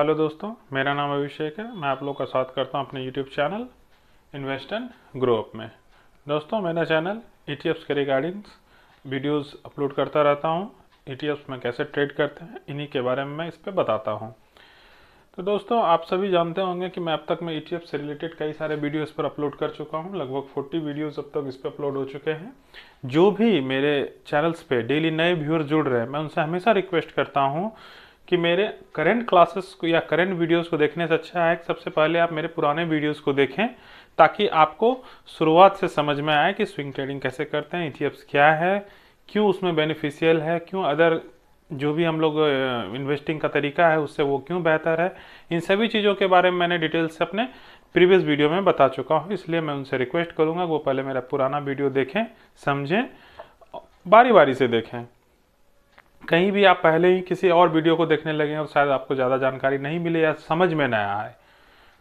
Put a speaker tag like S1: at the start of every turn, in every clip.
S1: Hello दोस्तों, मेरा नाम अभिषेक है। मैं आप लोग का स्वागत करता हूं अपने YouTube channel invest and grow up में। दोस्तों, मेरा चैनल ईटीएफ्स के रिगार्डिंग वीडियोस अपलोड करता रहता हूं। ईटीएफ्स में कैसे ट्रेड करते हैं इन्हीं के बारे में मैं इस पर बताता हूं। तो दोस्तों, आप सभी जानते होंगे कि मैं अब तक मैं ईटीएफ से रिलेटेड कई सारे वीडियो इस पर अपलोड कर चुका हूं। लगभग 40 वीडियोज़ अब तक इस पर अपलोड हो चुके हैं। जो भी मेरे चैनल्स पे डेली नए व्यूअर जुड़ रहे हैं, मैं उनसे हमेशा रिक्वेस्ट करता हूँ कि मेरे करंट क्लासेस को या करंट वीडियोस को देखने से अच्छा है कि सबसे पहले आप मेरे पुराने वीडियोस को देखें, ताकि आपको शुरुआत से समझ में आए कि स्विंग ट्रेडिंग कैसे करते हैं, ईटीएफ्स क्या है, क्यों उसमें बेनिफिशियल है, क्यों अदर जो भी हम लोग इन्वेस्टिंग का तरीका है उससे वो क्यों बेहतर है। इन सभी चीज़ों के बारे में मैंने डिटेल से अपने प्रीवियस वीडियो में बता चुका हूँ। इसलिए मैं उनसे रिक्वेस्ट करूँगा वो पहले मेरा पुराना वीडियो देखें, समझें, बारी बारी से देखें। कहीं भी आप पहले ही किसी और वीडियो को देखने लगे और शायद आपको ज़्यादा जानकारी नहीं मिले या समझ में ना आए,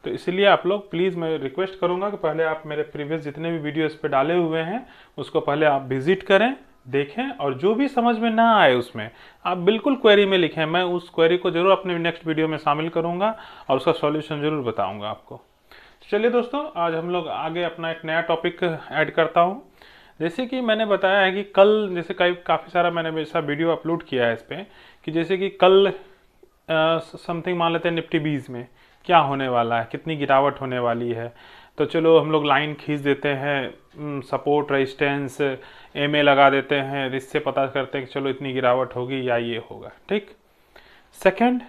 S1: तो इसलिए आप लोग प्लीज़ मैं रिक्वेस्ट करूंगा कि पहले आप मेरे प्रीवियस जितने भी वीडियो इस पर डाले हुए हैं उसको पहले आप विजिट करें, देखें, और जो भी समझ में ना आए उसमें आप बिल्कुल क्वेरी में लिखें। मैं उस क्वेरी को जरूर अपने नेक्स्ट वीडियो में शामिल करूँगा और उसका सॉल्यूशन जरूर बताऊँगा आपको। चलिए दोस्तों, आज हम लोग आगे अपना एक नया टॉपिक ऐड करता हूँ। जैसे कि मैंने बताया है कि कल, जैसे काफ़ी सारा मैंने ऐसा वीडियो अपलोड किया है इस पर कि जैसे कि कल समथिंग मान लेते हैं निफ्टी 20 में क्या होने वाला है, कितनी गिरावट होने वाली है। तो चलो हम लोग लाइन खींच देते हैं, सपोर्ट रेजिस्टेंस एमए लगा देते हैं, इससे पता करते हैं कि चलो इतनी गिरावट होगी या ये होगा। ठीक, सेकंड,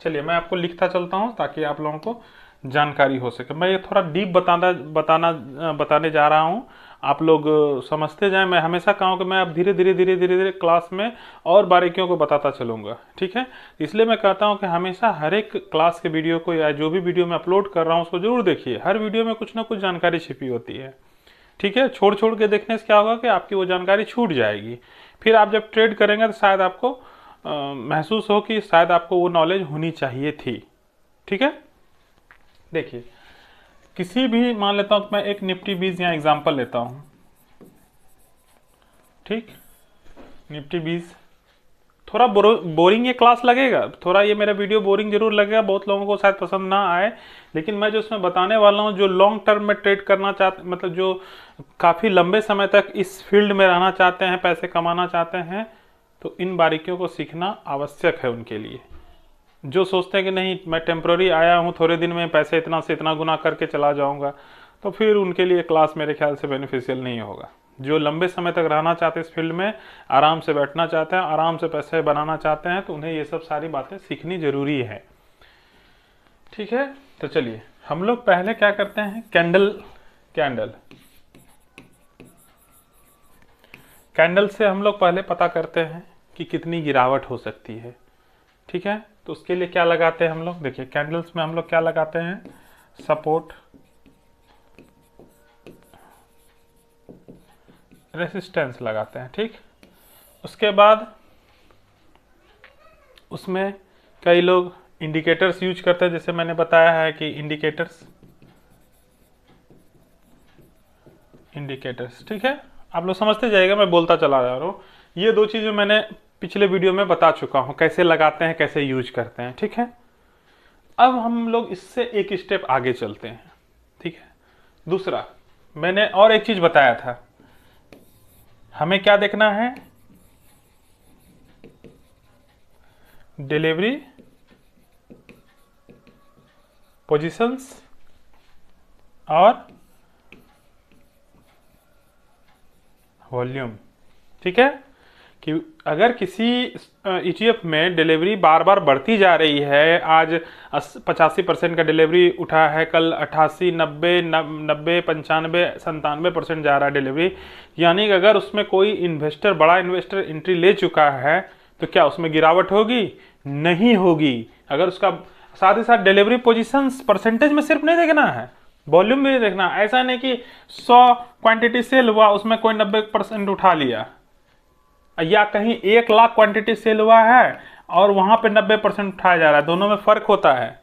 S1: चलिए मैं आपको लिखता चलता हूँ ताकि आप लोगों को जानकारी हो सके। मैं ये थोड़ा डीप बताने जा रहा हूँ, आप लोग समझते जाएं। मैं हमेशा कहूँ कि मैं अब धीरे धीरे क्लास में और बारीकियों को बताता चलूँगा, ठीक है। इसलिए मैं कहता हूँ कि हमेशा हर एक क्लास के वीडियो को या जो भी वीडियो मैं अपलोड कर रहा हूँ उसको जरूर देखिए। हर वीडियो में कुछ ना कुछ जानकारी छिपी होती है, ठीक है। छोड़ छोड़ के देखने से क्या होगा कि आपकी वो जानकारी छूट जाएगी। फिर आप जब ट्रेड करेंगे तो शायद आपको महसूस हो कि शायद आपको वो नॉलेज होनी चाहिए थी, ठीक है। देखिए, किसी भी, मान लेता हूं कि मैं एक निफ्टी 20 यहाँ एग्जांपल लेता हूं, ठीक। निफ्टी 20 थोड़ा बोरिंग ये क्लास लगेगा, थोड़ा ये मेरा वीडियो बोरिंग जरूर लगेगा, बहुत लोगों को शायद पसंद ना आए, लेकिन मैं जो इसमें बताने वाला हूँ, जो लॉन्ग टर्म में ट्रेड करना चाहते, मतलब जो काफ़ी लंबे समय तक इस फील्ड में रहना चाहते हैं, पैसे कमाना चाहते हैं, तो इन बारीकियों को सीखना आवश्यक है उनके लिए। जो सोचते हैं कि नहीं मैं टेम्प्रोरी आया हूँ, थोड़े दिन में पैसे इतना से इतना गुना करके चला जाऊँगा, तो फिर उनके लिए क्लास मेरे ख्याल से बेनिफिशियल नहीं होगा। जो लंबे समय तक रहना चाहते हैं इस फील्ड में, आराम से बैठना चाहते हैं, आराम से पैसे बनाना चाहते हैं, तो उन्हें ये सब सारी बातें सीखनी जरूरी है, ठीक है। तो चलिए हम लोग पहले क्या करते हैं, कैंडल से हम लोग पहले पता करते हैं कि कितनी गिरावट हो सकती है, ठीक है। तो उसके लिए क्या लगाते हैं हम लोग, देखिए कैंडल्स में हम लोग क्या लगाते हैं, सपोर्ट रेसिस्टेंस लगाते हैं, ठीक। उसके बाद उसमें कई लोग इंडिकेटर्स यूज करते हैं, जैसे मैंने बताया है कि इंडिकेटर्स, ठीक है। आप लोग समझते जाइएगा, मैं बोलता चला जा रहा हूँ। ये दो चीज़ें मैंने पिछले वीडियो में बता चुका हूँ, कैसे लगाते हैं, कैसे यूज करते हैं, ठीक है। अब हम लोग इससे एक स्टेप आगे चलते हैं, ठीक है। दूसरा, मैंने और एक चीज बताया था, हमें क्या देखना है, डिलीवरी पोजीशंस और वॉल्यूम, ठीक है। कि अगर किसी ईटीएफ में डिलीवरी बार बार बढ़ती जा रही है, आज 85% का डिलीवरी उठा है, कल 88, 90, 95, 97% जा रहा है डिलीवरी, यानी कि अगर उसमें कोई इन्वेस्टर, बड़ा इन्वेस्टर एंट्री ले चुका है, तो क्या उसमें गिरावट होगी? नहीं होगी। अगर उसका साथ ही साथ डिलीवरी पोजीशंस परसेंटेज में सिर्फ नहीं देखना है, वॉल्यूम भी देखना। ऐसा नहीं कि 100 क्वांटिटी सेल हुआ, उसमें कोई 90% उठा लिया, या कहीं 1 लाख क्वांटिटी सेल हुआ है और वहां पे 90% उठाया जा रहा है, दोनों में फर्क होता है।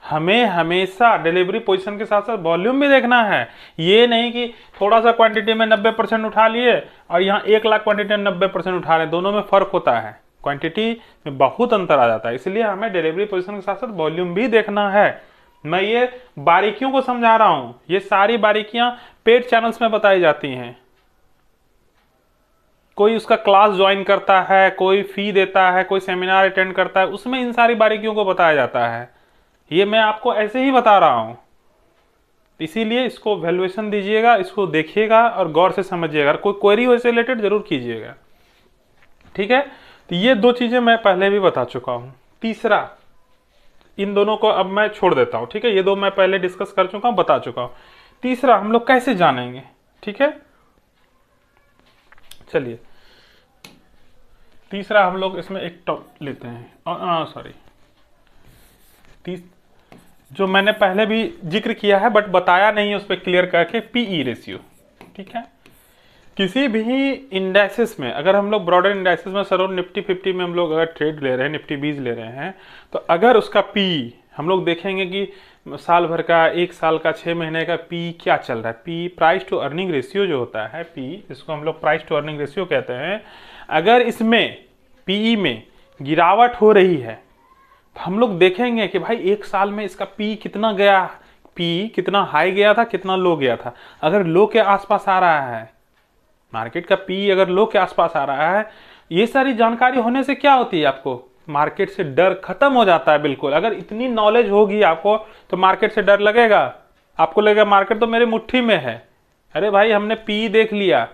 S1: हमें हमेशा डिलीवरी पोजीशन के साथ साथ वॉल्यूम भी देखना है। ये नहीं कि थोड़ा सा क्वांटिटी में 90% उठा लिए और यहाँ 1 लाख क्वांटिटी में 90% उठा रहे हैं, दोनों में फर्क होता है। क्वांटिटी में बहुत अंतर आ जाता है, इसलिए हमें डिलीवरी पोजीशन के साथ साथ वॉल्यूम भी देखना है। मैं ये बारीकियों को समझा रहा हूं, ये सारी बारीकियां पेड चैनल्स में बताई जाती हैं। कोई उसका क्लास ज्वाइन करता है, कोई फी देता है, कोई सेमिनार अटेंड करता है, उसमें इन सारी बारीकियों को बताया जाता है। ये मैं आपको ऐसे ही बता रहा हूं, इसीलिए इसको वैल्यूएशन दीजिएगा, इसको देखिएगा और गौर से समझिएगा। कोई क्वेरी हो इससे रिलेटेड जरूर कीजिएगा, ठीक है। तो ये दो चीजें मैं पहले भी बता चुका हूं। तीसरा, इन दोनों को अब मैं छोड़ देता हूं, ठीक है, ये दो मैं पहले डिस्कस कर चुका हूं, बता चुका हूं। तीसरा हम लोग कैसे जानेंगे, ठीक है। चलिए तीसरा हम लोग इसमें एक टॉप लेते हैं, सॉरी, जो मैंने पहले भी जिक्र किया है बट बताया नहीं है उस पर क्लियर करके, पीई रेशियो, ठीक है। किसी भी इंडेक्सेस में, अगर हम लोग ब्रॉडर इंडेक्सेस में सरों निफ्टी 50 में हम लोग अगर ट्रेड ले रहे हैं, निफ्टी 20 ले रहे हैं, तो अगर उसका पी हम लोग देखेंगे कि साल भर का, एक साल का, 6 महीने का पी क्या चल रहा है। P price to earning ratio जो होता है, पी जिसको हम लोग प्राइस टू अर्निंग रेशियो कहते हैं, अगर इसमें पीई में गिरावट हो रही है तो हम लोग देखेंगे कि भाई एक साल में इसका पी कितना गया, पी कितना हाई गया था, कितना लो गया था। अगर लो के आसपास आ रहा है, मार्केट का पी अगर लो के आसपास आ रहा है, ये सारी जानकारी होने से क्या होती है, आपको मार्केट से डर खत्म हो जाता है बिल्कुल। अगर इतनी नॉलेज होगी आपको तो मार्केट से डर लगेगा, आपको लगेगा मार्केट तो मेरे मुट्ठी में है। अरे भाई हमने पी देख लिया,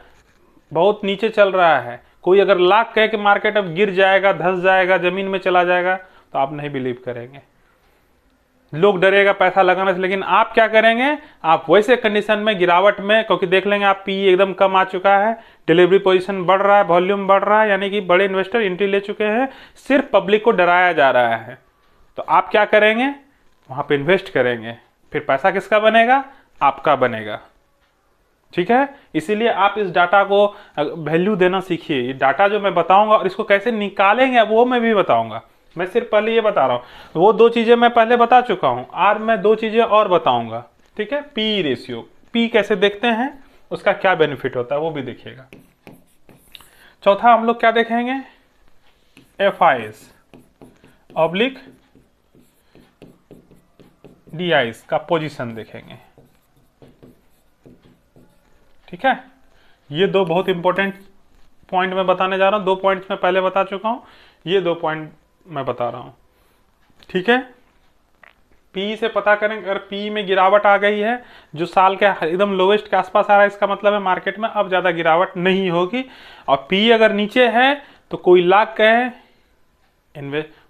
S1: बहुत नीचे चल रहा है, कोई अगर लाख कहे कि मार्केट अब गिर जाएगा, धंस जाएगा, जमीन में चला जाएगा, तो आप नहीं बिलीव करेंगे, लोग डरेगा पैसा लगाने से। लेकिन आप क्या करेंगे, आप वैसे कंडीशन में गिरावट में, क्योंकि देख लेंगे आप पी एकदम कम आ चुका है, डिलीवरी पोजीशन बढ़ रहा है, वॉल्यूम बढ़ रहा है, यानी कि बड़े इन्वेस्टर एंट्री ले चुके हैं, सिर्फ पब्लिक को डराया जा रहा है। तो आप क्या करेंगे, वहां पे इन्वेस्ट करेंगे, फिर पैसा किसका बनेगा, आपका बनेगा, ठीक है। इसीलिए आप इस डाटा को वैल्यू देना सीखिए। ये डाटा जो मैं बताऊंगा और इसको कैसे निकालेंगे वो मैं भी बताऊंगा, मैं सिर्फ पहले ये बता रहा हूं, वो दो चीजें मैं पहले बता चुका हूं, आज मैं दो चीजें और बताऊंगा, ठीक है। पी रेशियो, पी कैसे देखते हैं, उसका क्या बेनिफिट होता है वो भी देखिएगा। चौथा हम लोग क्या देखेंगे, F eyes oblique D eyes का पोजीशन देखेंगे, ठीक है। ये दो बहुत इंपॉर्टेंट पॉइंट मैं बताने जा रहा हूं, दो पॉइंट्स मैं पहले बता चुका हूं, ये दो पॉइंट मैं बता रहा हूं, ठीक है। पी से पता करें, अगर पी में गिरावट आ गई है, जो साल के एकदम लोवेस्ट के आसपास आ रहा है, इसका मतलब है मार्केट में अब ज्यादा गिरावट नहीं होगी। और पी अगर नीचे है तो कोई लाख कहे,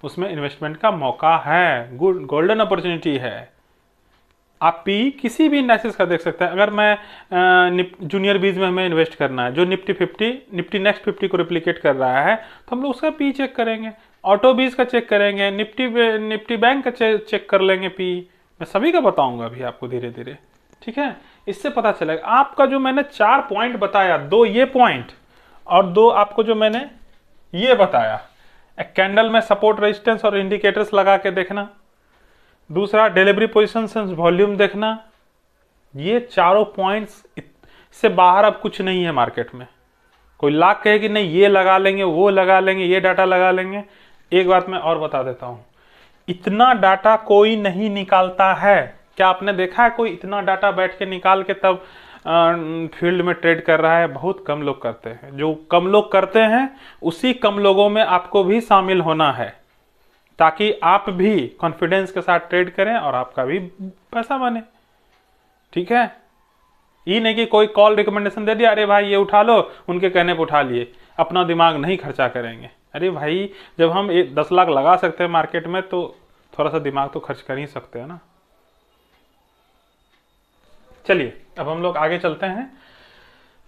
S1: उसमें इन्वेस्टमेंट का मौका है, गुड गोल्डन अपॉर्चुनिटी है। आप पी किसी भी इंडेक्सेस का देख सकते हैं। अगर मैं जूनियर बीज में हमें इन्वेस्ट करना है, जो निफ्टी 50, निफ्टी नेक्स्ट 50 को रिप्लिकेट कर रहा है, तो हम लोग उसका पी चेक करेंगे, ऑटो बीज का चेक करेंगे, निफ्टी बैंक का चेक कर लेंगे पी। मैं सभी का बताऊंगा अभी आपको धीरे धीरे, ठीक है। इससे पता चलेगा आपका जो मैंने 4 पॉइंट बताया, 2 ये पॉइंट और 2 आपको जो मैंने ये बताया, एक कैंडल में सपोर्ट रेजिस्टेंस और इंडिकेटर्स लगा के देखना, दूसरा डिलीवरी पोजीशन से वॉल्यूम देखना, ये चारों पॉइंट्स से बाहर अब कुछ नहीं है मार्केट में। कोई लाख कहे कि नहीं ये लगा लेंगे, वो लगा लेंगे, ये डाटा लगा लेंगे, एक बात मैं और बता देता हूं, इतना डाटा कोई नहीं निकालता है। क्या आपने देखा है कोई इतना डाटा बैठ के निकाल के तब फील्ड में ट्रेड कर रहा है? बहुत कम लोग करते हैं। जो कम लोग करते हैं उसी कम लोगों में आपको भी शामिल होना है, ताकि आप भी कॉन्फिडेंस के साथ ट्रेड करें और आपका भी पैसा बने, ठीक है। ये नहीं कि कोई कॉल रिकमेंडेशन दे दिया, अरे भाई ये उठा लो, उनके कहने पर उठा लिए, अपना दिमाग नहीं खर्चा करेंगे। अरे भाई जब हम 10 लाख लगा सकते हैं मार्केट में तो थोड़ा सा दिमाग तो खर्च कर ही सकते हैं ना। चलिए अब हम लोग आगे चलते हैं।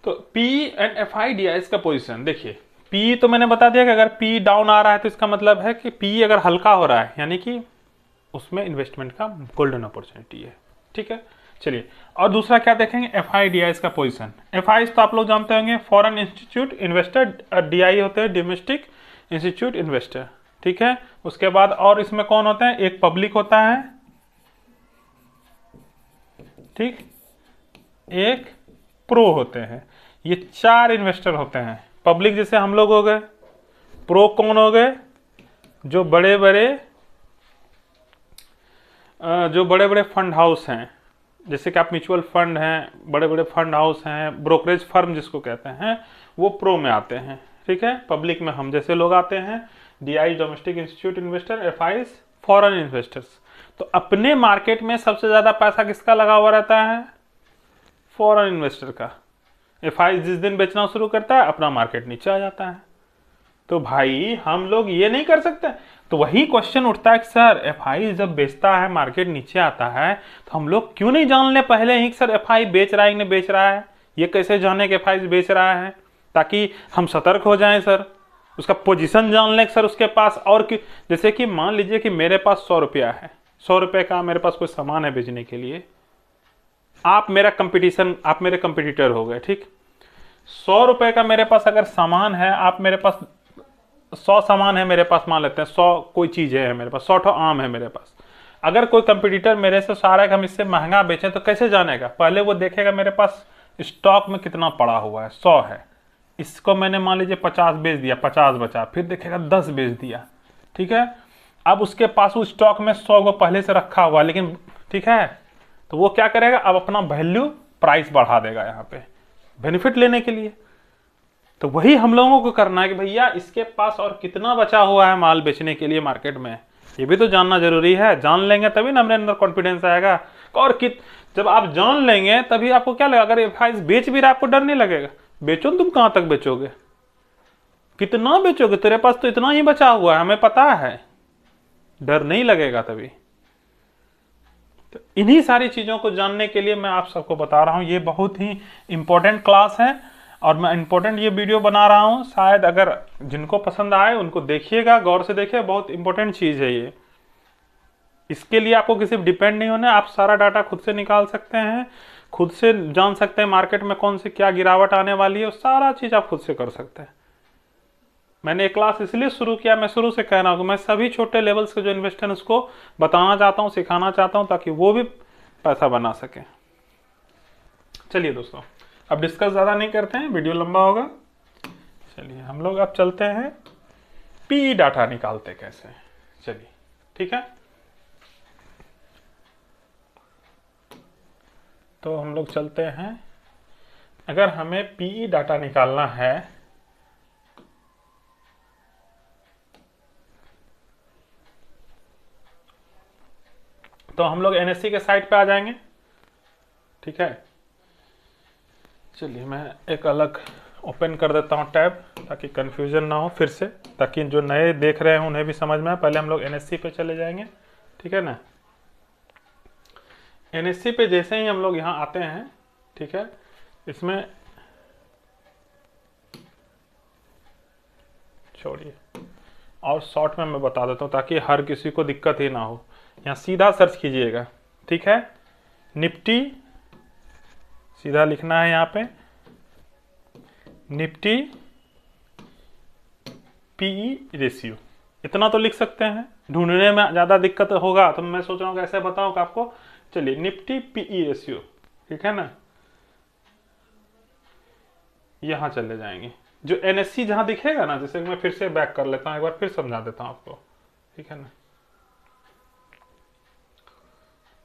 S1: तो P and F I D I का पोजीशन देखिए। पी तो मैंने बता दिया कि अगर पी डाउन आ रहा है तो इसका मतलब है कि पी अगर हल्का हो रहा है, यानी कि उसमें इन्वेस्टमेंट का गोल्डन अपॉर्चुनिटी है, ठीक है। चलिए और दूसरा क्या देखेंगे, एफ आई डी आई का पोजीशन। एफ आई तो आप लोग जानते होंगे, foreign institute investor, D I होते हैं डोमेस्टिक इंस्टीट्यूट इन्वेस्टर, ठीक है। उसके बाद और इसमें कौन होते हैं, एक पब्लिक होता है, ठीक, एक प्रो होते हैं। ये 4 इन्वेस्टर होते हैं। पब्लिक जैसे हम लोग हो गए, प्रो कौन हो गए? जो बड़े बड़े फंड हाउस हैं, जैसे कि आप म्यूचुअल फंड हैं, बड़े बड़े फंड हाउस हैं, ब्रोकरेज फर्म जिसको कहते हैं, वो प्रो में आते हैं। ठीक है, पब्लिक में हम जैसे लोग आते हैं, DI domestic institute investor, FIs foreign investors. तो अपने मार्केट में सबसे ज़्यादा पैसा किसका लगा हुआ रहता है? फॉरेन इन्वेस्टर का। FIs जिस दिन बेचना शुरू करता है अपना मार्केट नीचे आ जाता है। तो भाई हम लोग ये नहीं कर सकते। तो वही क्वेश्चन उठता है कि सर FI जब बेचता है, मार्केट नीचे आता है, तो हम लोग क्यों नहीं जान ले पहले ही कि सर FI बेच रहा है कि नहीं बेच रहा है? ये कैसे जाने कि FI बेच रहा है, ताकि हम सतर्क हो जाएं सर, उसका पोजीशन जान लें सर उसके पास। और कि जैसे कि मान लीजिए कि मेरे पास 100 रुपया है, 100 रुपये का मेरे पास कोई सामान है बेचने के लिए, आप मेरे कंपटीटर हो गए। ठीक, 100 रुपये का मेरे पास अगर सामान है, आप मेरे पास 100 सामान है मेरे पास, मान लेते हैं 100 कोई चीज़ है मेरे पास, 100 ठो आम है मेरे पास। अगर कोई कंपटीटर मेरे से सारा कि हम इससे महंगा बेचें, तो कैसे जानेगा? पहले वो देखेगा मेरे पास स्टॉक में कितना पड़ा हुआ है, 100 है, इसको मैंने मान लीजिए 50 बेच दिया, 50 बचा, फिर देखेगा 10 बेच दिया। ठीक है, अब उसके पास उस स्टॉक में 100 को पहले से रखा हुआ, लेकिन ठीक है, तो वो क्या करेगा? अब अपना वैल्यू प्राइस बढ़ा देगा यहाँ पे बेनिफिट लेने के लिए। तो वही हम लोगों को करना है कि भैया इसके पास और कितना बचा हुआ है माल बेचने के लिए मार्केट में, ये भी तो जानना जरूरी है। जान लेंगे तभी ना हमारे अंदर कॉन्फिडेंस आएगा। और जब आप जान लेंगे तभी आपको क्या लगेगा? अगर FI बेच भी रहा, आपको डर नहीं लगेगा। बेचो, तुम कहां तक बेचोगे, कितना बेचोगे? तेरे पास तो इतना ही बचा हुआ है, हमें पता है, डर नहीं लगेगा तभी। तो इन्हीं सारी चीजों को जानने के लिए मैं आप सबको बता रहा हूं। ये बहुत ही इंपॉर्टेंट क्लास है और मैं इंपॉर्टेंट ये वीडियो बना रहा हूं। शायद अगर जिनको पसंद आए उनको देखिएगा, गौर से देखिए, बहुत इंपॉर्टेंट चीज है ये। इसके लिए आपको किसी पर डिपेंड नहीं होना, आप सारा डाटा खुद से निकाल सकते हैं, खुद से जान सकते हैं मार्केट में कौन सी क्या गिरावट आने वाली है, सारा चीज आप खुद से कर सकते हैं। मैंने एक क्लास इसलिए शुरू किया, मैं शुरू से कह रहा हूँ कि मैं सभी छोटे लेवल्स के जो इन्वेस्टर हैं उसको बताना चाहता हूँ, सिखाना चाहता हूँ, ताकि वो भी पैसा बना सके। चलिए दोस्तों, अब डिस्कस ज़्यादा नहीं करते हैं, वीडियो लंबा होगा। चलिए हम लोग अब चलते हैं PE डाटा निकालते कैसे। चलिए ठीक है, तो हम लोग चलते हैं। अगर हमें PE डाटा निकालना है तो हम लोग NSE के साइट पे आ जाएंगे। ठीक है, चलिए मैं एक अलग ओपन कर देता हूं टैब, ताकि कंफ्यूजन ना हो फिर से, ताकि जो नए देख रहे हैं उन्हें भी समझ में आए। पहले हम लोग NSE पे चले जाएंगे। ठीक है ना, NSE पे जैसे ही हम लोग यहाँ आते हैं, ठीक है, इसमें छोड़िए और शॉर्ट में मैं बता देता हूँ ताकि हर किसी को दिक्कत ही ना हो। यहाँ सीधा सर्च कीजिएगा। ठीक है, निफ्टी सीधा लिखना है, यहाँ पे निफ्टी PE रेशियो, इतना तो लिख सकते हैं। ढूंढने में ज़्यादा दिक्कत होगा तो मैं सोच रहा हूँ कि ऐसे बताऊँ कि आपको। चलिए निफ्टी PE रेशियो, ठीक है ना, यहाँ चले जाएंगे। जो NSE जहाँ दिखेगा ना, जैसे मैं फिर से बैक कर लेता हूँ, एक बार फिर समझा देता हूँ आपको। ठीक है ना,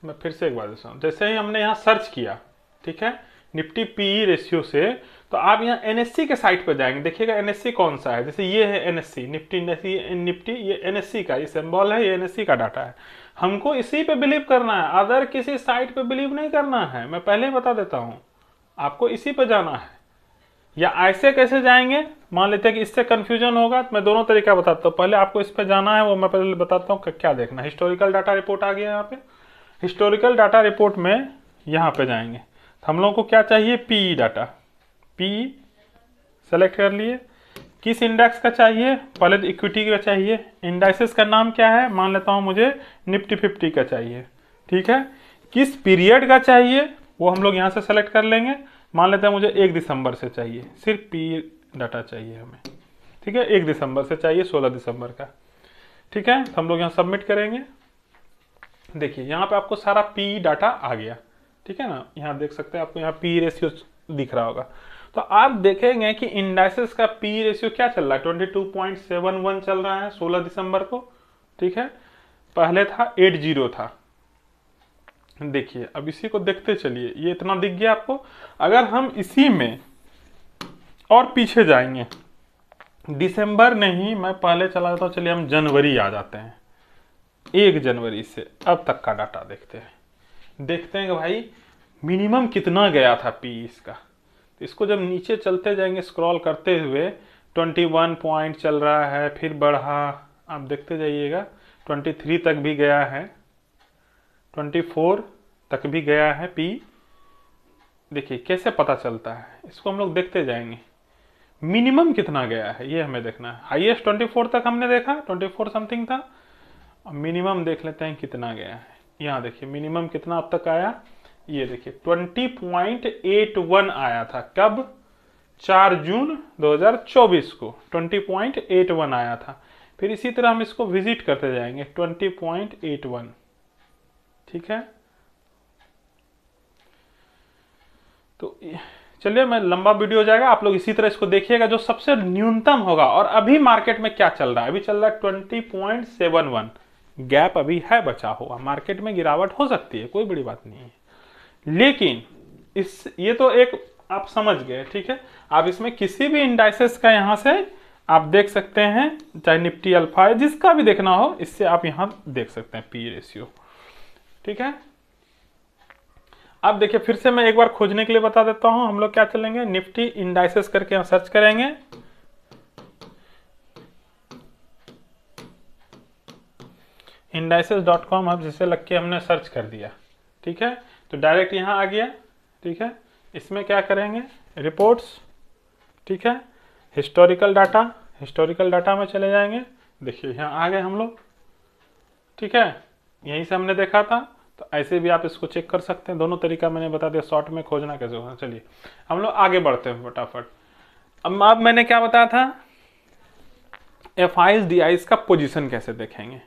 S1: मैं फिर से एक बार देता हूँ। जैसे ही हमने यहाँ सर्च किया, ठीक है, निफ्टी PE रेशियो से, तो आप यहाँ NSE के साइट पर जाएंगे। देखिएगा NSE कौन सा है, जैसे ये है NSE, निफ्टी ये NSE का ये सिंबल है, ये NSE का डाटा है। हमको इसी पे बिलीव करना है, अदर किसी साइट पे बिलीव नहीं करना है। मैं पहले ही बता देता हूँ, आपको इसी पे जाना है। या ऐसे कैसे जाएंगे, मान लेते हैं कि इससे कंफ्यूजन होगा तो मैं दोनों तरीका बताता हूँ। पहले आपको इस पे जाना है, वो मैं पहले बताता हूँ क्या देखना है। हिस्टोरिकल डाटा रिपोर्ट आ गया यहाँ पे। हिस्टोरिकल डाटा रिपोर्ट में यहाँ पे जाएंगे तो हम लोग को क्या चाहिए? PE data. PE सेलेक्ट कर लिए। किस इंडेक्स का चाहिए? पहले तो इक्विटी का चाहिए। इंडेक्सेस का नाम क्या है? मान लेता हूँ मुझे निफ्टी 50 का चाहिए। ठीक है, किस पीरियड का चाहिए वो हम लोग यहाँ से सेलेक्ट कर लेंगे। मान लेते हैं मुझे 1 दिसंबर से चाहिए, सिर्फ PE डाटा चाहिए हमें। ठीक है, 1 दिसंबर से चाहिए 16 दिसंबर का। ठीक है, तो हम लोग यहाँ सबमिट करेंगे। देखिए यहाँ पे आपको सारा PE डाटा आ गया। ठीक है ना, यहाँ देख सकते हैं, आपको यहाँ PE रेशियो दिख रहा होगा। तो आप देखेंगे कि इंडाइसेस का पी रेशियो क्या चल रहा है, 22.71 चल रहा है 16 दिसंबर को, ठीक है। पहले था 80 था। देखिए अब इसी को देखते चलिए, ये इतना दिख गया आपको। अगर हम इसी में और पीछे जाएंगे, दिसंबर नहीं, मैं पहले चला जाता हूँ, चलिए हम जनवरी आ जाते हैं, 1 जनवरी से अब तक का डाटा देखते हैं कि भाई मिनिमम कितना गया था पी इसका। तो इसको जब नीचे चलते जाएंगे स्क्रॉल करते हुए, 21 पॉइंट चल रहा है, फिर बढ़ा, आप देखते जाइएगा 23 तक भी गया है, 24 तक भी गया है पी। देखिए कैसे पता चलता है, इसको हम लोग देखते जाएंगे मिनिमम कितना गया है, ये हमें देखना है। हाईएस्ट 24 तक हमने देखा, 24 समथिंग था। अब मिनिमम देख लेते हैं कितना गया है। यहाँ देखिए मिनिमम कितना अब तक आया, ये देखिए 20.81 आया था। कब? 4 जून 2024 को 20.81 आया था। फिर इसी तरह हम इसको विजिट करते जाएंगे 20.81, ठीक है। तो चलिए, मैं लंबा वीडियो हो जाएगा, आप लोग इसी तरह इसको देखिएगा जो सबसे न्यूनतम होगा। और अभी मार्केट में क्या चल रहा है, अभी चल रहा है 20.71, गैप अभी है बचा हुआ, मार्केट में गिरावट हो सकती है, कोई बड़ी बात नहीं है। लेकिन ये तो एक आप समझ गए, ठीक है। आप इसमें किसी भी इंडाइसेस का यहां से आप देख सकते हैं, चाहे निफ्टी अल्फा है, जिसका भी देखना हो, इससे आप यहां देख सकते हैं पी रेशियो, ठीक है। अब देखिए फिर से मैं एक बार खोजने के लिए बता देता हूं, हम लोग क्या चलेंगे, निफ्टी इंडाइसेस करके हम सर्च करेंगे, indices.com, अब जिसे लग के हमने सर्च कर दिया, ठीक है। तो डायरेक्ट यहां आ गया, ठीक है। इसमें क्या करेंगे, रिपोर्ट्स, ठीक है, हिस्टोरिकल डाटा में चले जाएंगे। देखिए यहाँ आ गए हम लोग, ठीक है, यहीं से हमने देखा था। तो ऐसे भी आप इसको चेक कर सकते हैं, दोनों तरीका मैंने बता दिया, शॉर्ट में खोजना कैसे होगा। चलिए हम लोग आगे बढ़ते हैं फटाफट। अब मैंने क्या बताया था, एफआईज डीआईज का पोजीशन कैसे देखेंगे।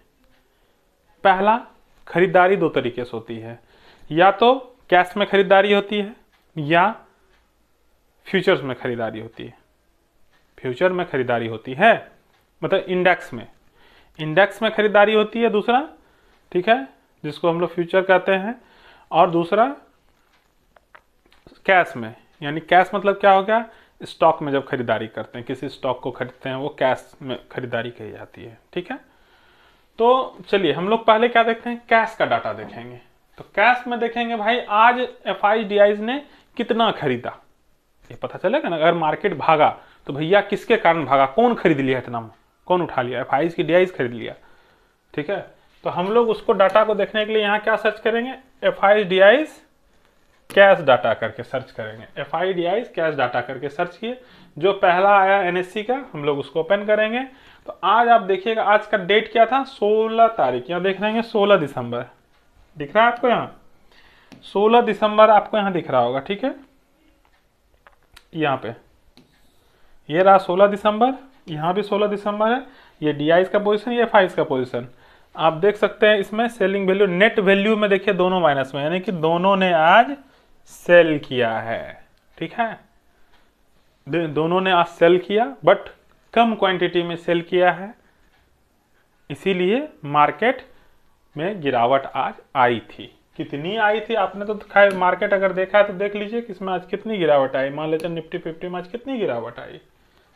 S1: पहला, खरीदारी दो तरीके से होती है, या तो कैश में खरीदारी होती है या फ्यूचर्स में खरीदारी होती है। फ्यूचर में खरीदारी होती है मतलब इंडेक्स में खरीदारी होती है दूसरा, ठीक है, जिसको हम लोग फ्यूचर कहते हैं। और दूसरा कैश में, यानी कैश मतलब क्या हो गया, स्टॉक में जब खरीदारी करते हैं, किसी स्टॉक को खरीदते हैं, वो कैश में खरीदारी कही जाती है, ठीक है। तो चलिए हम लोग पहले क्या देखते हैं, कैश का डाटा देखेंगे। तो कैश में देखेंगे भाई आज एफआईज डीआईज ने कितना खरीदा, ये पता चलेगा ना। अगर मार्केट भागा तो भैया किसके कारण भागा, कौन खरीद लिया, इतना कौन उठा लिया, एफआईज की डीआईज खरीद लिया, ठीक है। तो हम लोग उसको डाटा को देखने के लिए यहाँ क्या सर्च करेंगे, एफआईज डीआईज कैश डाटा करके सर्च करेंगे। एफआई डीआईज कैश डाटा करके सर्च किए, जो पहला आया एनएससी का, हम लोग उसको ओपन करेंगे। तो आज आप देखिएगा, आज का डेट क्या था, 16 तारीख, यहाँ देख रहे हैं 16 दिसंबर दिख रहा है आपको, यहाँ 16 दिसंबर आपको यहाँ दिख रहा होगा, ठीक है। यहाँ पे ये रहा 16 दिसंबर, यहाँ भी 16 दिसंबर है। ये डीआईज का पोजीशन, ये एफआईज का पोजीशन आप देख सकते हैं। इसमें सेलिंग वैल्यू, नेट वैल्यू में देखिए दोनों माइनस में, यानी कि दोनों ने आज सेल किया है, ठीक है। दोनों ने आज सेल किया, बट कम क्वांटिटी में सेल किया है, इसीलिए मार्केट में गिरावट आज आई थी। कितनी आई थी आपने तो खैर मार्केट अगर देखा है तो देख लीजिए कि इसमें आज कितनी गिरावट आई। मान लेते हैं निफ्टी 50 में आज कितनी गिरावट आई,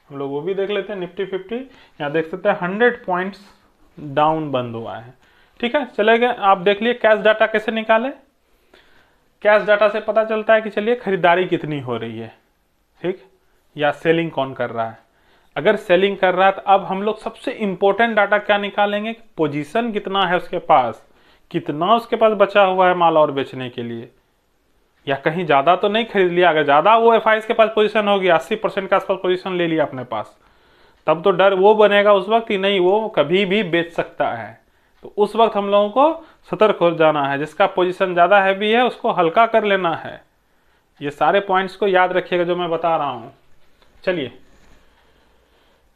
S1: हम लोग वो भी देख लेते हैं। निफ्टी 50 यहाँ देख सकते हैं 100 पॉइंट्स डाउन बंद हुआ है, ठीक है। चले गए, आप देख लिए कैश डाटा कैसे निकाले। कैश डाटा से पता चलता है कि चलिए खरीदारी कितनी हो रही है, ठीक, या सेलिंग कौन कर रहा है। अगर सेलिंग कर रहा है तो अब हम लोग सबसे इंपॉर्टेंट डाटा क्या निकालेंगे, पोजीशन कितना है उसके पास, कितना उसके पास बचा हुआ है माल और बेचने के लिए, या कहीं ज्यादा तो नहीं खरीद लिया। अगर ज्यादा वो एफआईज के पास पोजीशन होगी, 80% के आसपास पोजीशन ले लिया अपने पास, तब तो डर वो बनेगा उस वक्त कि नहीं वो कभी भी बेच सकता है। तो उस वक्त हम लोगों को सतर्क हो जाना है, जिसका पोजीशन ज़्यादा हैवी है उसको हल्का कर लेना है। ये सारे पॉइंट्स को याद रखिएगा जो मैं बता रहा हूँ। चलिए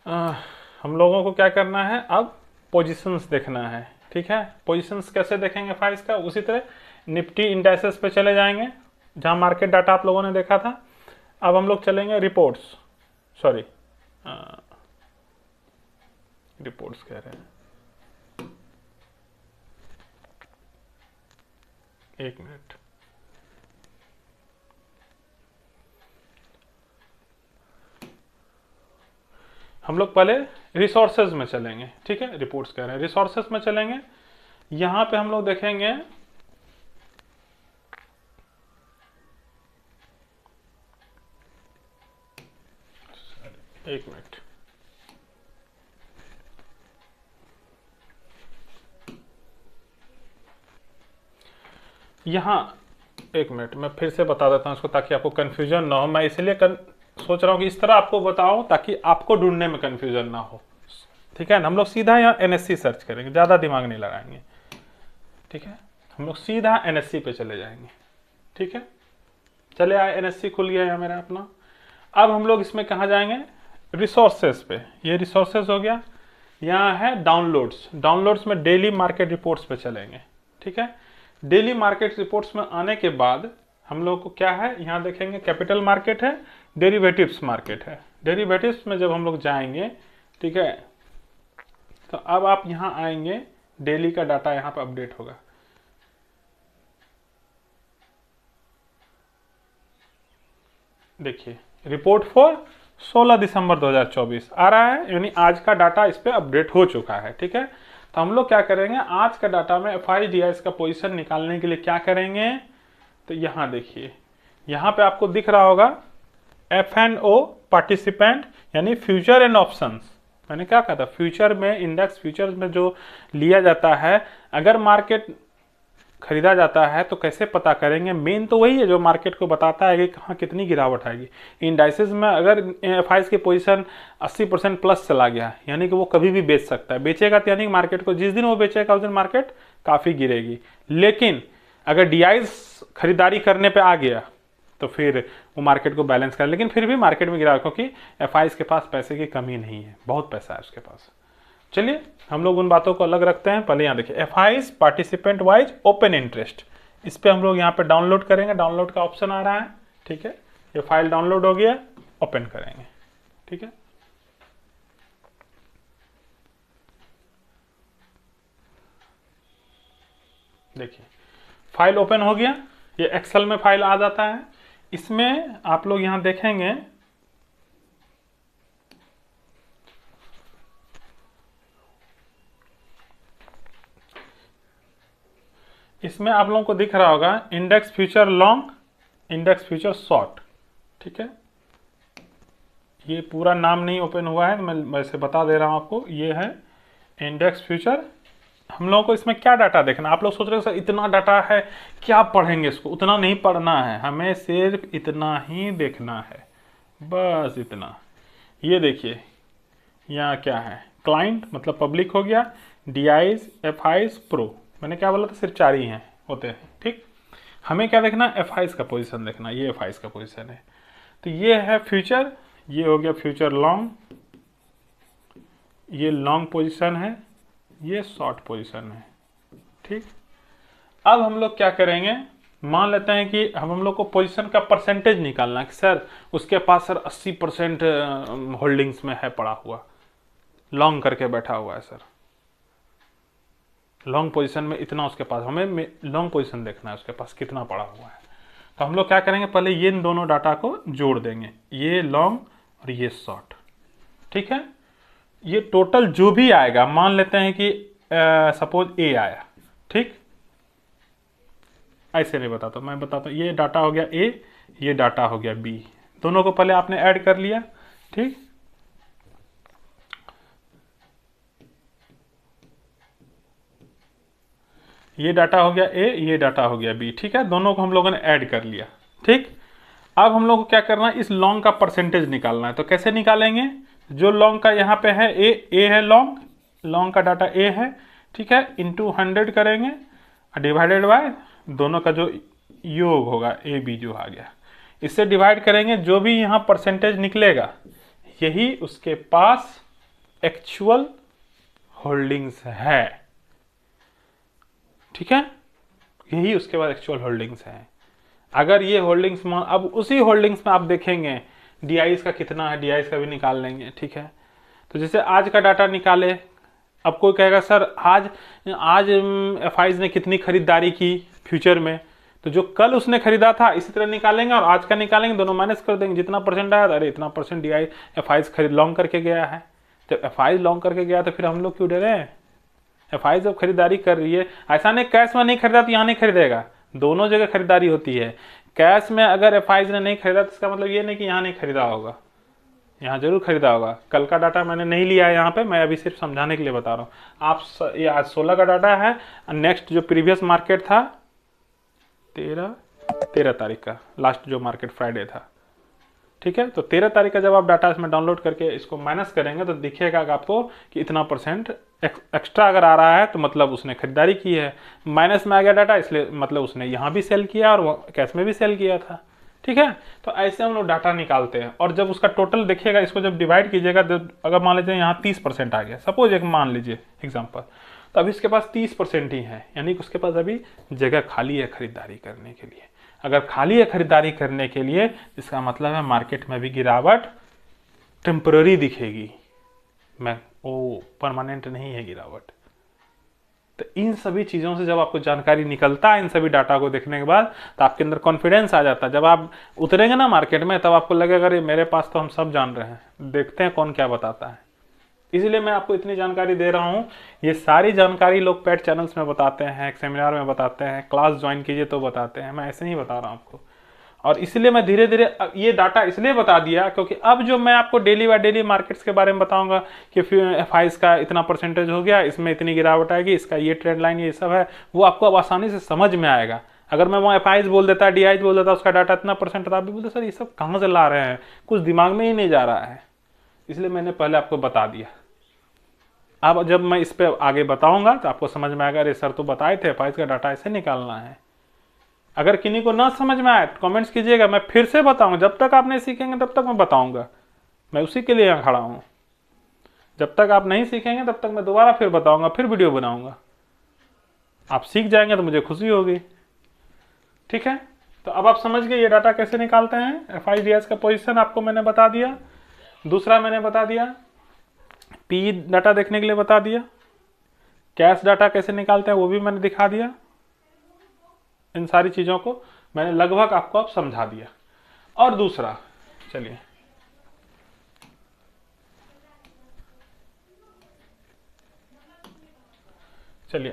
S1: हम लोगों को क्या करना है, अब पोजीशंस देखना है, ठीक है। पोजीशंस कैसे देखेंगे एफआईज का, उसी तरह निफ्टी इंडाइसेस पे चले जाएंगे जहाँ मार्केट डाटा आप लोगों ने देखा था। अब हम लोग चलेंगे रिपोर्ट्स, सॉरी रिपोर्ट्स कह रहे हैं, एक मिनट। हम लोग पहले रिसोर्सेज में चलेंगे, ठीक है, रिपोर्ट्स कह रहे हैं, रिसोर्सेज में चलेंगे। यहां पे हम लोग देखेंगे एक मिनट, यहां एक मिनट मैं फिर से बता देता हूं इसको ताकि आपको कंफ्यूजन ना हो। मैं इसलिए सोच रहा हूं कि इस तरह आपको बताऊं ताकि आपको ढूंढने में कंफ्यूजन ना हो, ठीक है ना। हम लोग सीधा यहाँ एनएससी सर्च करेंगे, ज्यादा दिमाग नहीं लगाएंगे, ठीक है। हम लोग सीधा एनएससी पे चले जाएंगे, ठीक है। चले आए, एनएससी खुल गया है मेरा अपना। अब हम लोग इसमें कहाँ जाएंगे, रिसोर्सेज पे। ये रिसोर्सेज हो गया, यहाँ है डाउनलोड्स। डाउनलोड्स में डेली मार्केट रिपोर्ट्स पे चलेंगे, ठीक है। डेली मार्केट रिपोर्ट्स में आने के बाद हम लोग को क्या है, यहाँ देखेंगे कैपिटल मार्केट है, डेरिवेटिव्स मार्केट है। डेरिवेटिव्स में जब हम लोग जाएंगे, ठीक है, तो अब आप यहाँ आएंगे, डेली का डाटा यहाँ पे अपडेट होगा। देखिए रिपोर्ट फॉर 16 दिसंबर 2024 आ रहा है, यानी आज का डाटा इस पे अपडेट हो चुका है, ठीक है। तो हम लोग क्या करेंगे, आज का डाटा में FIDIs का पोजीशन निकालने के लिए क्या करेंगे, तो यहाँ देखिए, यहाँ पे आपको दिख रहा होगा F&O पार्टिसिपेंट, यानी फ्यूचर एंड ऑप्शंस। मैंने क्या कहा था, फ्यूचर में, इंडेक्स फ्यूचर्स में जो लिया जाता है, अगर मार्केट खरीदा जाता है तो कैसे पता करेंगे, मेन तो वही है जो मार्केट को बताता है कि कहाँ कितनी गिरावट आएगी। इंडाइसेस में अगर FIs की पोजीशन 80% प्लस चला गया, यानी कि वो कभी भी बेच सकता है, बेचेगा तो यानी मार्केट को जिस दिन वो बेचेगा उस दिन मार्केट काफ़ी गिरेगी। लेकिन अगर DIs खरीदारी करने पर आ गया तो फिर वो मार्केट को बैलेंस कर, लेकिन फिर भी मार्केट में गिरा, क्योंकि FIs के पास पैसे की कमी नहीं है, बहुत पैसा है उसके पास। चलिए हम लोग उन बातों को अलग रखते हैं। पहले यहाँ देखिए FIs participant wise open interest, इस पे हम लोग यहाँ पे डाउनलोड करेंगे, डाउनलोड का ऑप्शन आ रहा है, ठीक है। ये फाइल डाउनलोड हो गया, ओपन करेंगे, ठीक है। देखिए फाइल ओपन हो गया, ये एक्सेल में फाइल आ जाता है। इसमें आप लोग यहाँ देखेंगे इसमें आप लोगों को दिख रहा होगा index future long, index future short, ठीक है। ये पूरा नाम नहीं ओपन हुआ है, मैं वैसे बता दे रहा हूं आपको, ये है इंडेक्स फ्यूचर। हम लोगों को इसमें क्या डाटा देखना, आप लोग सोच रहे हो सर इतना डाटा है क्या पढ़ेंगे इसको, उतना नहीं पढ़ना है, हमें सिर्फ इतना ही देखना है, बस इतना। ये देखिए यहाँ क्या है, क्लाइंट मतलब पब्लिक हो गया, DIs FIs प्रो, मैंने क्या बोला था, सिर्फ 4 ही हैं होते हैं, ठीक। हमें क्या देखना, FIs का पोजीशन देखना, ये FIs का पोजीशन है। तो ये है फ्यूचर, ये हो गया फ्यूचर लॉन्ग, ये लॉन्ग पोजीशन है, ये शॉर्ट पोजीशन है, ठीक। अब हम लोग क्या करेंगे, मान लेते हैं कि हम लोग को पोजीशन का परसेंटेज निकालना है कि सर उसके पास सर 80% होल्डिंग्स में है पड़ा हुआ, लॉन्ग करके बैठा हुआ है सर, लॉन्ग पोजीशन में इतना उसके पास, हमें लॉन्ग पोजीशन देखना है उसके पास कितना पड़ा हुआ है। तो हम लोग क्या करेंगे, पहले ये इन दोनों डाटा को जोड़ देंगे, ये लॉन्ग और ये शॉर्ट, ठीक है। ये टोटल जो भी आएगा, मान लेते हैं कि सपोज A आया, ठीक, ऐसे नहीं बताता, मैं बताता हूँ, ये डाटा हो गया A, ये डाटा हो गया B, दोनों को पहले आपने ऐड कर लिया, ठीक। ये डाटा हो गया A, ये डाटा हो गया B, ठीक है, दोनों को हम लोगों ने ऐड कर लिया, ठीक। अब हम लोग को क्या करना है, इस लॉन्ग का परसेंटेज निकालना है। तो कैसे निकालेंगे, जो लॉन्ग का यहाँ पे है A है लॉन्ग, लॉन्ग का डाटा A है, ठीक है, इंटू 100 करेंगे, डिवाइडेड बाय दोनों का जो योग होगा AB जो आ गया, इससे डिवाइड करेंगे, जो भी यहाँ परसेंटेज निकलेगा यही उसके पास एक्चुअल होल्डिंग्स है, ठीक है, यही उसके बाद एक्चुअल होल्डिंग्स है। अगर ये होल्डिंग्स में, अब उसी होल्डिंग्स में आप देखेंगे डीआईज का कितना है, डीआईज का भी निकाल लेंगे, ठीक है। तो जैसे आज का डाटा निकाले, अब कोई कहेगा सर आज आज एफआईज ने कितनी खरीदारी की फ्यूचर में, तो जो कल उसने खरीदा था इसी तरह निकालेंगे और आज का निकालेंगे, दोनों माइनस कर देंगे, जितना परसेंट आया अरे इतना परसेंट डीआई एफआईज खरीद लॉन्ग करके गया है। जब एफआईज लॉन्ग करके गया तो फिर हम लोग क्यों डरे हैं? एफआईज जब खरीदारी कर रही है, ऐसा नहीं कैश में नहीं खरीदा तो यहाँ नहीं खरीदेगा, दोनों जगह खरीदारी होती है। कैश में अगर एफआईज ने नहीं खरीदा तो इसका मतलब ये नहीं कि यहाँ नहीं खरीदा होगा, यहाँ जरूर खरीदा होगा। कल का डाटा मैंने नहीं लिया है यहाँ पे, मैं अभी सिर्फ समझाने के लिए बता रहा हूँ। आप ये आज 16 का डाटा है, नेक्स्ट जो प्रीवियस मार्केट था 13 तारीख का, लास्ट जो मार्केट फ्राइडे था, ठीक है। तो 13 तारीख का जब आप डाटा इसमें डाउनलोड करके इसको माइनस करेंगे तो दिखेगा आपको कि इतना परसेंट एक्स्ट्रा अगर आ रहा है तो मतलब उसने खरीदारी की है। माइनस में आ गया डाटा इसलिए मतलब उसने यहाँ भी सेल किया और कैश में भी सेल किया था, ठीक है। तो ऐसे हम लोग डाटा निकालते हैं और जब उसका टोटल देखिएगा, इसको जब डिवाइड कीजिएगा, अगर मान लीजिए यहाँ 30% आ गया, सपोज एक मान लीजिए एग्जाम्पल, तो अभी इसके पास 30% ही है, यानी कि उसके पास अभी जगह खाली है खरीदारी करने के लिए। अगर खाली है खरीदारी करने के लिए, इसका मतलब है मार्केट में भी गिरावट टेम्पररी दिखेगी, मैं वो परमानेंट नहीं है गिरावट। तो इन सभी चीज़ों से जब आपको जानकारी निकलता है, इन सभी डाटा को देखने के बाद, तो आपके अंदर कॉन्फिडेंस आ जाता है। जब आप उतरेंगे ना मार्केट में, तब आपको लगेगा अरे मेरे पास तो हम सब जान रहे हैं, देखते हैं कौन क्या बताता है। इसलिए मैं आपको इतनी जानकारी दे रहा हूँ। ये सारी जानकारी लोग पेड चैनल्स में बताते हैं, सेमिनार में बताते हैं, क्लास ज्वाइन कीजिए तो बताते हैं, मैं ऐसे नहीं बता रहा हूँ आपको। और इसलिए मैं धीरे धीरे ये डाटा इसलिए बता दिया क्योंकि अब जो मैं आपको डेली बाय डेली मार्केट्स के बारे में बताऊंगा कि एफआईज का इतना परसेंटेज हो गया, इसमें इतनी गिरावट आएगी, इसका ये ट्रेंड लाइन ये सब है, वो आपको अब आसानी से समझ में आएगा। अगर मैं वहाँ एफआईज बोल देता, डीआईज बोल देता, उसका डाटा इतना परसेंट था, आप भी बोलते सर ये सब कहाँ से ला रहे हैं, कुछ दिमाग में ही नहीं जा रहा है। इसलिए मैंने पहले आपको बता दिया। अब जब मैं इस पर आगे बताऊंगा तो आपको समझ में आएगा, अरे सर तो बताए थे एफआईज का डाटा ऐसे निकालना है। अगर किन्हीं को ना समझ में आए कमेंट्स कीजिएगा, मैं फिर से बताऊंगा। जब तक आप नहीं सीखेंगे तब तक मैं बताऊंगा, मैं उसी के लिए यहाँ खड़ा हूँ। जब तक आप नहीं सीखेंगे तब तक मैं दोबारा फिर बताऊंगा, फिर वीडियो बनाऊंगा। आप सीख जाएंगे तो मुझे खुशी होगी, ठीक है। तो अब आप समझ गए ये डाटा कैसे निकालते हैं। एफआईडीएस का पोजीशन आपको मैंने बता दिया, दूसरा मैंने बता दिया पी डाटा देखने के लिए बता दिया, कैश डाटा कैसे निकालते हैं वो भी मैंने दिखा दिया। इन सारी चीज़ों को मैंने लगभग आपको अब समझा दिया। और दूसरा, चलिए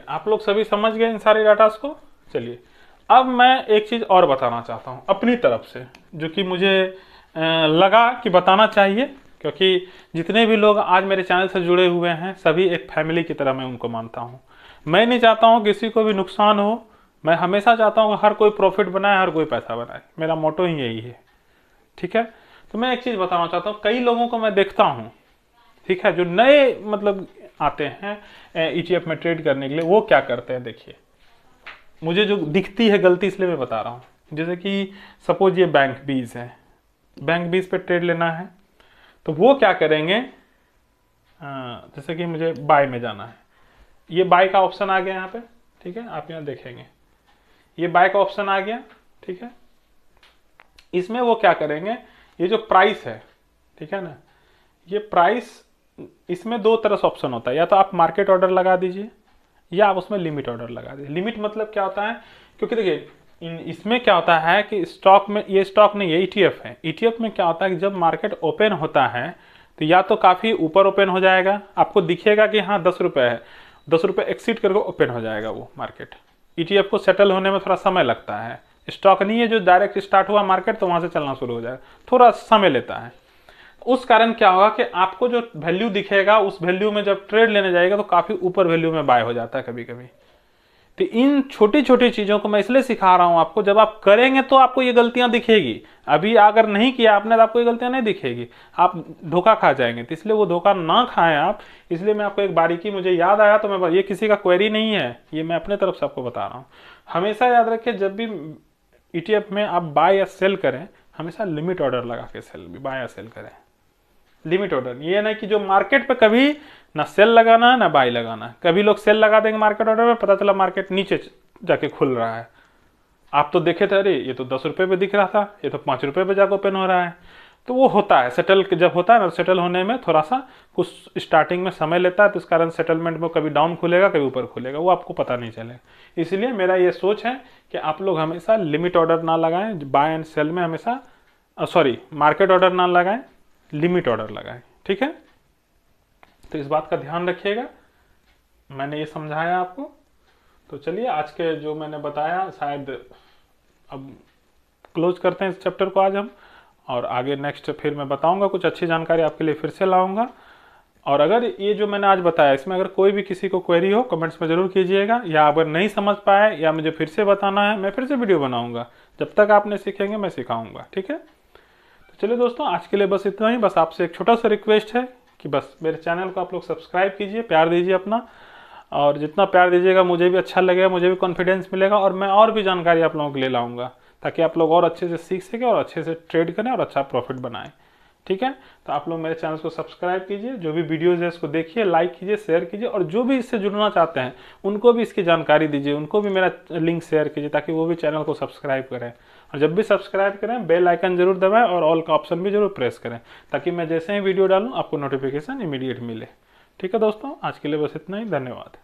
S1: आप लोग सभी समझ गए इन सारे डाटास को। चलिए अब मैं एक चीज़ और बताना चाहता हूँ अपनी तरफ से, जो कि मुझे लगा कि बताना चाहिए, क्योंकि जितने भी लोग आज मेरे चैनल से जुड़े हुए हैं सभी एक फैमिली की तरह मैं उनको मानता हूँ। मैं नहीं चाहता हूँ किसी को भी नुकसान हो, मैं हमेशा चाहता हूँ हर कोई प्रॉफिट बनाए, हर कोई पैसा बनाए, मेरा मोटो ही यही है, ठीक है। तो मैं एक चीज़ बताना चाहता हूँ, कई लोगों को मैं देखता हूँ, ठीक है, जो नए मतलब आते हैं ईटीएफ में ट्रेड करने के लिए, वो क्या करते हैं देखिए, मुझे जो दिखती है गलती इसलिए मैं बता रहा हूँ। जैसे कि सपोज ये बैंक बीज है, बैंक बीज पे ट्रेड लेना है, तो वो क्या करेंगे, जैसे कि मुझे बाय में जाना है, ये बाय का ऑप्शन आ गया यहाँ पे, ठीक है, आप यहाँ देखेंगे ये बाय का ऑप्शन आ गया, ठीक है। इसमें वो क्या करेंगे, ये जो प्राइस है, ठीक है ना, ये प्राइस, इसमें दो तरह से ऑप्शन होता है, या तो आप मार्केट ऑर्डर लगा दीजिए या आप उसमें लिमिट ऑर्डर लगा दीजिए। लिमिट मतलब क्या होता है, क्योंकि देखिए इसमें क्या होता है कि स्टॉक में, ये स्टॉक नहीं है ईटीएफ है, ईटीएफ में क्या होता है कि जब मार्केट ओपन होता है तो या तो काफ़ी ऊपर ओपन हो जाएगा, आपको दिखेगा कि हाँ 10 रुपये है, 10 रुपये एक्सीड करके ओपन हो जाएगा वो मार्केट। ईटीएफ को सेटल होने में थोड़ा समय लगता है, स्टॉक नहीं है जो डायरेक्ट स्टार्ट हुआ मार्केट तो वहाँ से चलना शुरू हो जाएगा, थोड़ा समय लेता है। उस कारण क्या होगा कि आपको जो वैल्यू दिखेगा उस वैल्यू में जब ट्रेड लेने जाएगा तो काफ़ी ऊपर वैल्यू में बाय हो जाता है कभी कभी। तो इन छोटी छोटी चीज़ों को मैं इसलिए सिखा रहा हूँ आपको, जब आप करेंगे तो आपको ये गलतियाँ दिखेगी। अभी अगर नहीं किया आपने तो आपको ये गलतियाँ नहीं दिखेगी, आप धोखा खा जाएंगे। तो इसलिए वो धोखा ना खाएं आप, इसलिए मैं आपको एक बारीकी मुझे याद आया तो मैं, ये किसी का क्वेरी नहीं है, ये मैं अपने तरफ से आपको बता रहा हूँ। हमेशा याद रखिए जब भी ईटीएफ में आप बाय या सेल करें, हमेशा लिमिट ऑर्डर लगा के सेल भी बाय या सेल करें। लिमिट ऑर्डर ये नहीं कि जो मार्केट पे कभी ना सेल लगाना है ना बाय लगाना है। कभी लोग सेल लगा देंगे मार्केट ऑर्डर में, पता चला मार्केट नीचे जाके खुल रहा है, आप तो देखे थे अरे ये तो 10 रुपये पे दिख रहा था, ये तो 5 रुपये पे जाकर ओपन हो रहा है। तो वो होता है सेटल, जब होता है ना सेटल होने में थोड़ा सा कुछ स्टार्टिंग में समय लेता है, तो इस कारण सेटलमेंट में कभी डाउन खुलेगा कभी ऊपर खुलेगा, वो आपको पता नहीं चलेगा। इसलिए मेरा ये सोच है कि आप लोग हमेशा लिमिट ऑर्डर ना लगाएं, बाय एंड सेल में हमेशा सॉरी मार्केट ऑर्डर ना लगाएं, लिमिट ऑर्डर लगाएं, ठीक है। तो इस बात का ध्यान रखिएगा, मैंने ये समझाया आपको। तो चलिए आज के जो मैंने बताया शायद अब क्लोज करते हैं इस चैप्टर को आज हम, और आगे नेक्स्ट फिर मैं बताऊंगा कुछ अच्छी जानकारी आपके लिए फिर से लाऊंगा। और अगर ये जो मैंने आज बताया इसमें अगर कोई भी किसी को क्वेरी हो कमेंट्स में ज़रूर कीजिएगा, या अगर नहीं समझ पाए या मुझे फिर से बताना है मैं फिर से वीडियो बनाऊंगा, जब तक आप नहीं सीखेंगे मैं सिखाऊंगा, ठीक है। तो चलिए दोस्तों आज के लिए बस इतना ही। बस आपसे एक छोटा सा रिक्वेस्ट है कि बस मेरे चैनल को आप लोग सब्सक्राइब कीजिए, प्यार दीजिए अपना, और जितना प्यार दीजिएगा मुझे भी अच्छा लगेगा, मुझे भी कॉन्फिडेंस मिलेगा, और मैं और भी जानकारी आप लोगों के लिए लाऊंगा ताकि आप लोग और अच्छे से सीख सकें और अच्छे से ट्रेड करें और अच्छा प्रॉफिट बनाएं, ठीक है। तो आप लोग मेरे चैनल को सब्सक्राइब कीजिए, जो भी वीडियोज़ है इसको देखिए, लाइक कीजिए, शेयर कीजिए, और जो भी इससे जुड़ना चाहते हैं उनको भी इसकी जानकारी दीजिए, उनको भी मेरा लिंक शेयर कीजिए ताकि वो भी चैनल को सब्सक्राइब करें। और जब भी सब्सक्राइब करें बेल आइकन जरूर दबाएं और ऑल का ऑप्शन भी जरूर प्रेस करें ताकि मैं जैसे ही वीडियो डालूँ आपको नोटिफिकेशन इमीडिएट मिले, ठीक है दोस्तों। आज के लिए बस इतना ही, धन्यवाद।